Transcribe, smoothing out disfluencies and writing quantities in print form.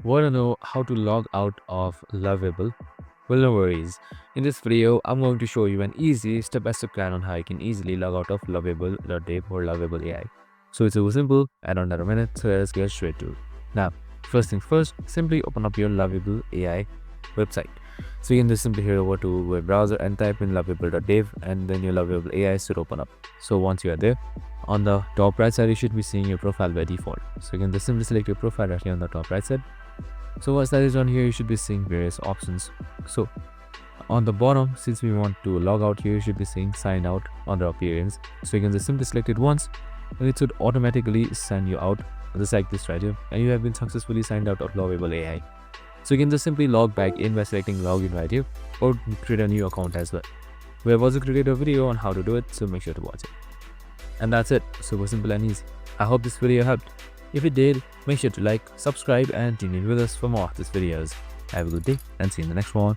Want to know how to log out of Lovable? Well, no worries. In this video, I'm going to show you an easy step-by-step plan on how you can easily log out of Lovable.dev or Lovable AI. So it's super simple. I don't have a minute, so let's get straight to it. Now, first things first, simply open up your Lovable AI website. So you can just simply head over to web browser and type in lovable.dev, and then your Lovable AI should open up. So once you are there, on the top right side, you should be seeing your profile by default. So you can just simply select your profile right here on the top right side. So once that is on here, you should be seeing various options. So on the bottom, since we want to log out here, you should be seeing sign out on the appearance. So you can just simply select it once and it should automatically sign you out, just like this right here, and you have been successfully signed out of Lovable AI. So you can just simply log back in by selecting login right here, or create a new account as well. We have also created a video on how to do it, so make sure to watch it. And that's it, super simple and easy. I hope this video helped. If it did, make sure to like, subscribe and tune in with us for more of these videos. Have a good day and see you in the next one.